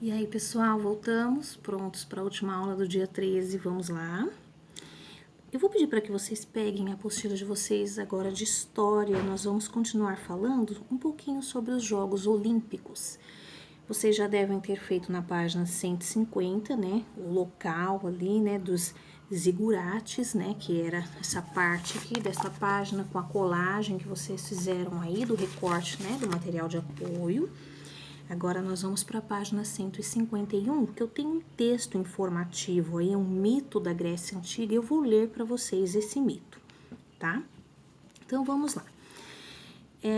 E aí, pessoal, voltamos, prontos para a última aula do dia 13, vamos lá. Eu vou pedir para que vocês peguem a apostila de vocês agora de história, nós vamos continuar falando um pouquinho sobre os Jogos Olímpicos. Vocês já devem ter feito na página 150, né, o local ali, né, dos zigurates, né, que era essa parte aqui dessa página com a colagem que vocês fizeram aí do recorte, né, do material de apoio. Agora nós vamos para a página 151, que eu tenho um texto informativo aí, um mito da Grécia Antiga, eu vou ler para vocês esse mito, tá? Então vamos lá.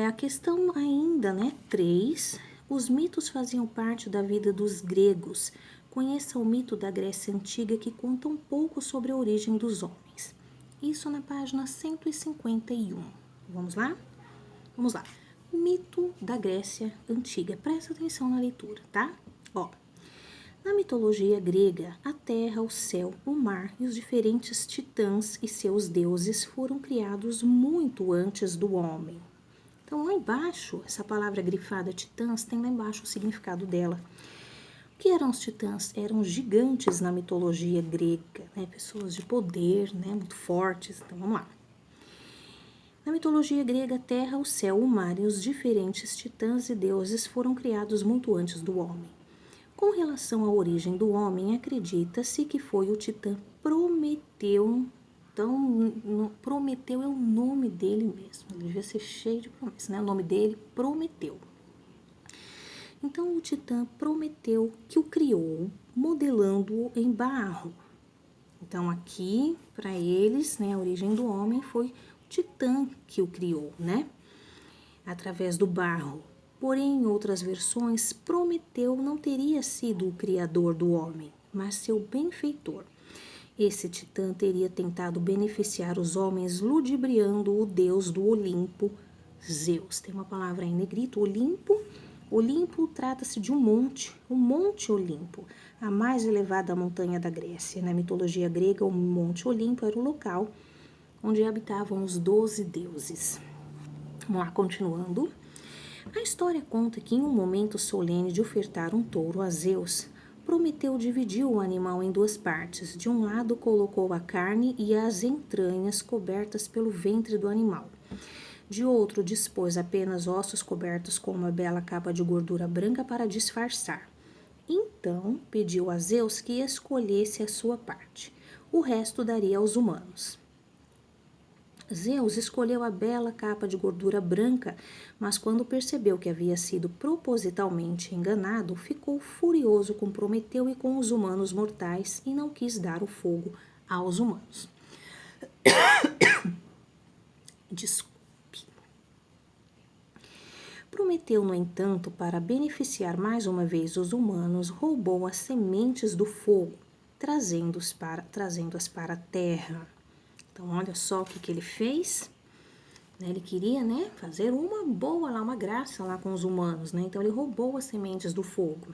A questão ainda, né, 3, os mitos faziam parte da vida dos gregos. Conheça o mito da Grécia Antiga que conta um pouco sobre a origem dos homens. Isso na página 151. Vamos lá? Vamos lá. Mito da Grécia Antiga. Presta atenção na leitura, tá? Ó, na mitologia grega, a terra, o céu, o mar e os diferentes titãs e seus deuses foram criados muito antes do homem. Então, lá embaixo, essa palavra grifada titãs tem lá embaixo o significado dela. O que eram os titãs? Eram gigantes na mitologia grega, né? Pessoas de poder, né? Muito fortes. Então, vamos lá. Na mitologia grega, a terra, o céu, o mar e os diferentes titãs e deuses foram criados muito antes do homem. Com relação à origem do homem, acredita-se que foi o titã Prometeu. Então, Prometeu é o nome dele mesmo. Ele devia ser cheio de promessas, né? O nome dele, Prometeu. Então, o titã Prometeu que o criou, modelando-o em barro. Então, aqui, para eles, né, a origem do homem foi Titã que o criou, né? Através do barro. Porém, em outras versões, Prometeu não teria sido o criador do homem, mas seu benfeitor. Esse Titã teria tentado beneficiar os homens ludibriando o deus do Olimpo, Zeus. Tem uma palavra em negrito, Olimpo. Olimpo trata-se de um monte, o Monte Olimpo, a mais elevada montanha da Grécia. Na mitologia grega, o Monte Olimpo era o local onde habitavam os 12 deuses. Vamos lá, continuando. A história conta que em um momento solene de ofertar um touro a Zeus, Prometeu dividiu o animal em duas partes. De um lado colocou a carne e as entranhas cobertas pelo ventre do animal. De outro dispôs apenas ossos cobertos com uma bela capa de gordura branca para disfarçar. Então pediu a Zeus que escolhesse a sua parte. O resto daria aos humanos. Zeus escolheu a bela capa de gordura branca, mas quando percebeu que havia sido propositalmente enganado, ficou furioso com Prometeu e com os humanos mortais e não quis dar o fogo aos humanos. Desculpe. Prometeu, no entanto, para beneficiar mais uma vez os humanos, roubou as sementes do fogo, trazendo-as para a terra. Então, olha só o que ele fez. Ele queria, né, fazer uma boa lá, uma graça lá com os humanos, né? Então, ele roubou as sementes do fogo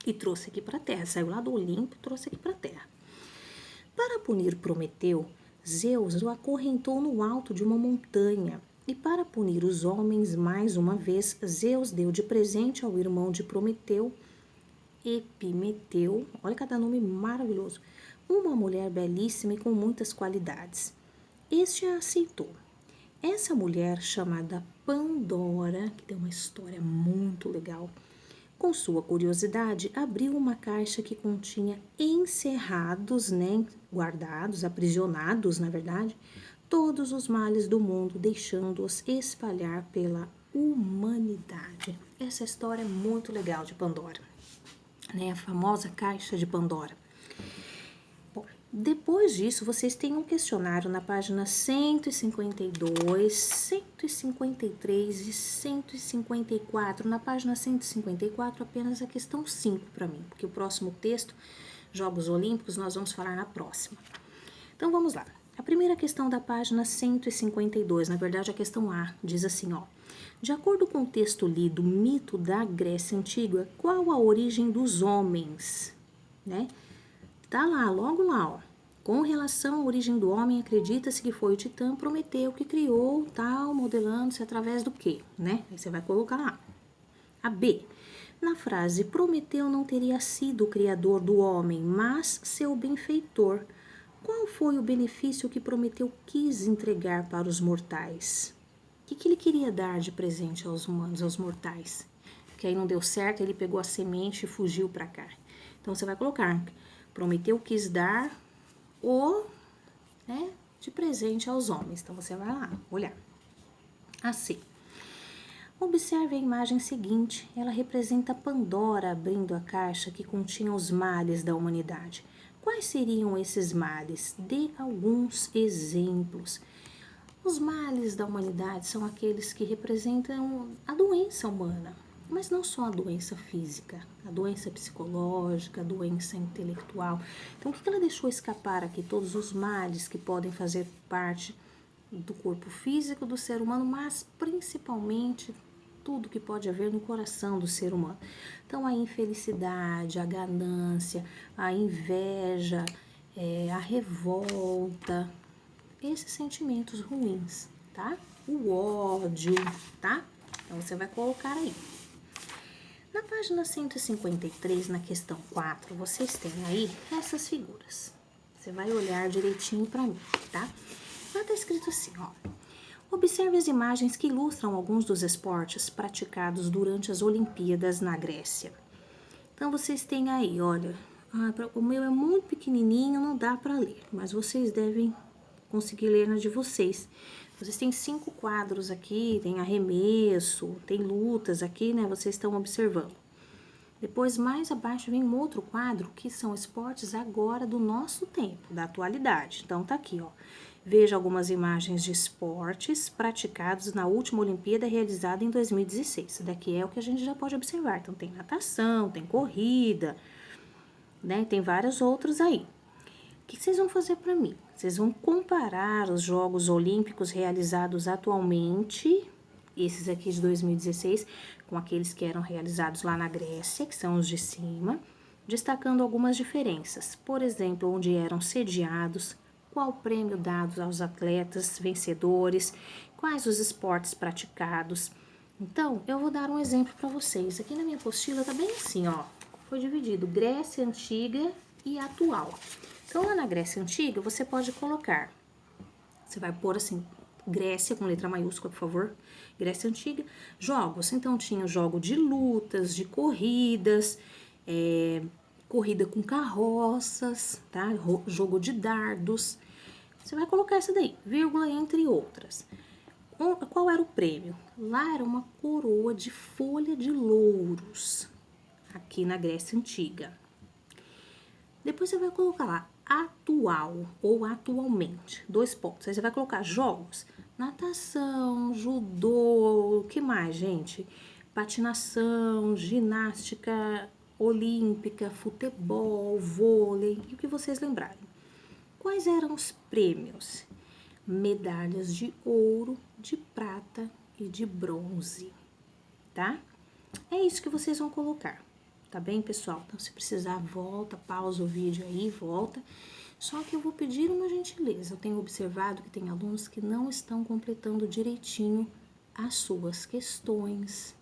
e trouxe aqui para a terra. Saiu lá do Olimpo e trouxe aqui para a terra. Para punir Prometeu, Zeus o acorrentou no alto de uma montanha. E para punir os homens mais uma vez, Zeus deu de presente ao irmão de Prometeu, Epimeteu, olha cada nome maravilhoso, uma mulher belíssima e com muitas qualidades. Este a aceitou. Essa mulher, chamada Pandora, que tem uma história muito legal, com sua curiosidade, abriu uma caixa que continha encerrados, né, guardados, aprisionados, na verdade, todos os males do mundo, deixando-os espalhar pela humanidade. Essa história é muito legal de Pandora, né, a famosa caixa de Pandora. Depois disso, vocês têm um questionário na página 152, 153 e 154. Na página 154, apenas a questão 5 para mim, porque o próximo texto, Jogos Olímpicos, nós vamos falar na próxima. Então, vamos lá. A primeira questão da página 152, na verdade, a questão A, diz assim, ó. De acordo com o texto lido, Mito da Grécia Antiga, qual a origem dos homens? Né? Tá lá, logo lá, ó. Com relação à origem do homem, acredita-se que foi o Titã Prometeu que criou tal, modelando-se através do quê, né? Aí você vai colocar lá. A B. Na frase, Prometeu não teria sido o criador do homem, mas seu benfeitor. Qual foi o benefício que Prometeu quis entregar para os mortais? O que ele queria dar de presente aos humanos, aos mortais? Que aí não deu certo, ele pegou a semente e fugiu para cá. Então, você vai colocar, Prometeu quis dar de presente aos homens. Então, você vai lá olhar. Assim. Observe a imagem seguinte, ela representa Pandora abrindo a caixa que continha os males da humanidade. Quais seriam esses males? Dê alguns exemplos. Os males da humanidade são aqueles que representam a doença humana, mas não só a doença física, a doença psicológica, a doença intelectual. Então, o que ela deixou escapar aqui? Todos os males que podem fazer parte do corpo físico do ser humano, mas principalmente tudo que pode haver no coração do ser humano. Então, a infelicidade, a ganância, a inveja, a revolta, esses sentimentos ruins, tá? O ódio, tá? Então, você vai colocar aí. Na página 153, na questão 4, vocês têm aí essas figuras. Você vai olhar direitinho para mim, tá? Lá tá escrito assim, ó. Observe as imagens que ilustram alguns dos esportes praticados durante as Olimpíadas na Grécia. Então, vocês têm aí, olha, o meu é muito pequenininho, não dá para ler, mas vocês devem conseguir ler na de vocês. Vocês têm 5 quadros aqui, tem arremesso, tem lutas aqui, né? Vocês estão observando. Depois, mais abaixo, vem um outro quadro, que são esportes agora do nosso tempo, da atualidade. Então, tá aqui, ó. Veja algumas imagens de esportes praticados na última Olimpíada realizada em 2016. Isso daqui é o que a gente já pode observar. Então, tem natação, tem corrida, né? Tem vários outros aí. O que vocês vão fazer para mim? Vocês vão comparar os Jogos Olímpicos realizados atualmente, esses aqui de 2016, com aqueles que eram realizados lá na Grécia, que são os de cima, destacando algumas diferenças. Por exemplo, onde eram sediados, qual o prêmio dado aos atletas vencedores, quais os esportes praticados. Então, eu vou dar um exemplo para vocês. Aqui na minha apostila tá bem assim, ó. Foi dividido Grécia Antiga e Atual. Então, lá na Grécia Antiga, você pode colocar, você vai pôr assim, Grécia com letra maiúscula, por favor, Grécia Antiga, jogos. Então, tinha o jogo de lutas, de corridas, corrida com carroças, tá? Jogo de dardos. Você vai colocar essa daí, vírgula, entre outras. Qual era o prêmio? Lá era uma coroa de folha de louros, aqui na Grécia Antiga. Depois você vai colocar lá, atual ou atualmente, 2 pontos. Aí você vai colocar jogos, natação, judô, o que mais, gente? Patinação, ginástica olímpica, futebol, vôlei, e o que vocês lembrarem. Quais eram os prêmios? Medalhas de ouro, de prata e de bronze, tá? É isso que vocês vão colocar, tá bem, pessoal? Então, se precisar, volta, pausa o vídeo aí, volta. Só que eu vou pedir uma gentileza. Eu tenho observado que tem alunos que não estão completando direitinho as suas questões,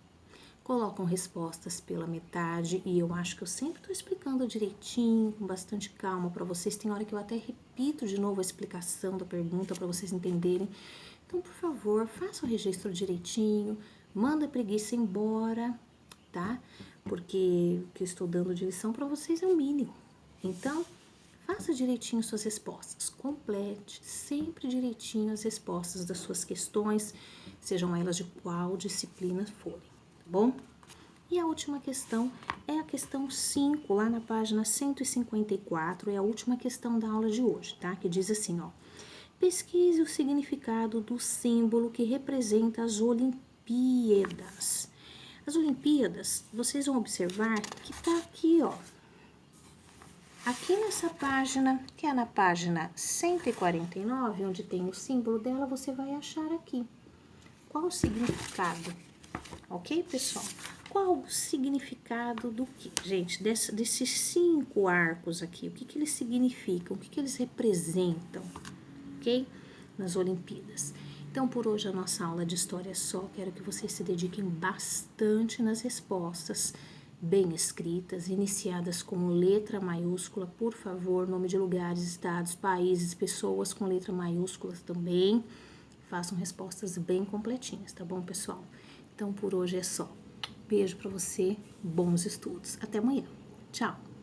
colocam respostas pela metade, e eu acho que eu sempre estou explicando direitinho, com bastante calma para vocês. Tem hora que eu até repito de novo a explicação da pergunta para vocês entenderem. Então, por favor, faça o registro direitinho, manda a preguiça embora, tá? Porque o que eu estou dando de lição para vocês é o mínimo. Então, faça direitinho suas respostas, complete sempre direitinho as respostas das suas questões, sejam elas de qual disciplina forem. Bom? E a última questão é a questão 5, lá na página 154, é a última questão da aula de hoje, tá? Que diz assim, ó. Pesquise o significado do símbolo que representa as Olimpíadas. As Olimpíadas, vocês vão observar que tá aqui, ó. Aqui nessa página, que é na página 149, onde tem o símbolo dela, você vai achar aqui. Qual o significado? Ok, pessoal? Qual o significado do que? Gente, desses 5 arcos aqui, o que eles significam? O que eles representam? Ok? Nas Olimpíadas. Então, por hoje a nossa aula de história é só. Quero que vocês se dediquem bastante nas respostas. bem escritas, iniciadas com letra maiúscula, por favor, nome de lugares, estados, países, pessoas com letra maiúsculas também. Façam respostas bem completinhas, tá bom, pessoal? Então, por hoje é só. Beijo pra você, bons estudos. Até amanhã. Tchau!